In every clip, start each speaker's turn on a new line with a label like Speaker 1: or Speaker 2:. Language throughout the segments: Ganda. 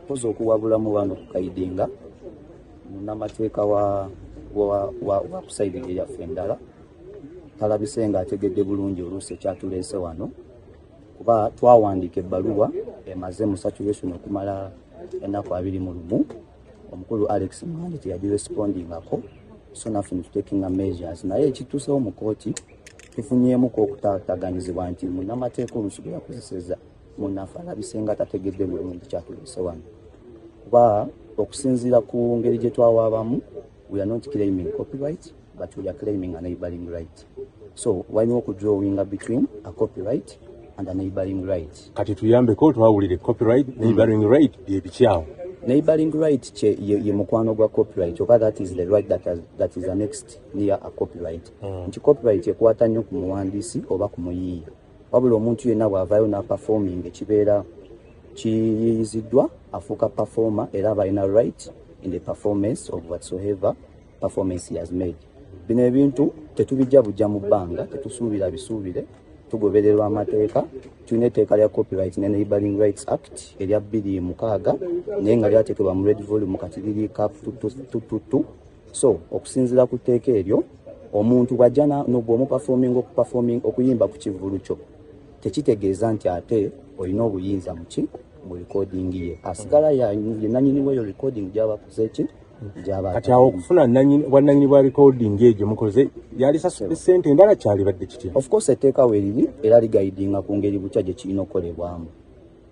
Speaker 1: pozo okuwabulamu bano kukaidinga munnamateeka wa kusaidiga yaffe endala talabise nga ategedde bulungi oluusi ekyatuleese wano kuba twawandiika ebbaluwa emaze mu saturation okumala ennaku 21 omukulu Alex Mwandi teyagirespondingako so nothing to taking a measures naye ekituusewo mu kooti tufunyeemuko okutaataganyizibwa nti munnamateeka oluusi gwe yakozeseza munnaffe alabise nga tategedde bulungi kyatuleese wano kuba okusinziira ku ngeri gye twawaabamu we are not claiming copyright but we are claiming a neighboring right so walina okudrawinga between a copyright and a neighboring right
Speaker 2: kati tuyambeko twawulire copyright neighboring right byebikyawo
Speaker 1: neighboring right ye mukwano gwa copyright oba that is the right that is annexed near a copyright nti copyright ekwata nnyo ku muwandiisi oba ku muyiiya wabula omuntu yenna bw'avaayo na performing ekibeera kiyiyiziddwa afuuka performer era balina right in the performance of whatsoever performance he has made bino ebintu tetubijja bujja mu bbanga tetusuubira bisuubire tugobererwa amateeka tulina etteeka lya copyright ne neighboring rights act erya 2006 naye nga lyateekebwa mu red volume kati liri cap 222 so okusinziira ku tteeka eryo omuntu bw'ajja n'omuperforming okuyimba ku kivulu kyo tekitegeeza nti ate olina obuyinza muki mu recording ye asigala yenanyini weyo recording gy'abakoze ki
Speaker 2: kati awo okufuna bwannanyini bwa recording egyo mukoze yali sasudde ssente endala kyalibadde kitya
Speaker 1: of course etteeka weeriri era ligaidinga ku ngeri butya gye kirina okukolebwamu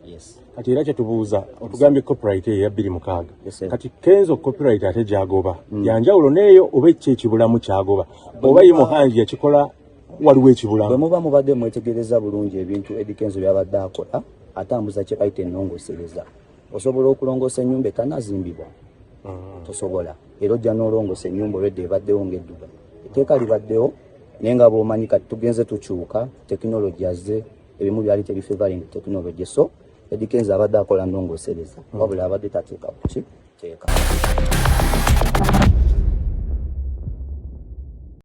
Speaker 1: yes
Speaker 2: kati era kyetubuuza otugambye copyright eyo ya 2006
Speaker 1: yes,
Speaker 2: kati kenzo copyright ate gyagoba yanjawulo neeyo oba ekyo ekibulamu kyagoba oba ye muhanji yakikola waliwo ekibulamu
Speaker 1: bwe muba mubadde mwetegereza bulungi ebintu edikenzo byabadde akola atambuza kye bayita ennongosereza osobola okulongoosa ennyumba etanazimbibwa tosobola era ojja n'olongoosa ennyumba olwedde ebaddewo ng'edduba etteeka libaddewo naye nga bw'omanyi kati tugenze tukyuka tekinologi azze ebimu byali tebifevaring tekinologi so edikenzo abadde akola nnongoosereza wabula abadde tateeka ku kiteeka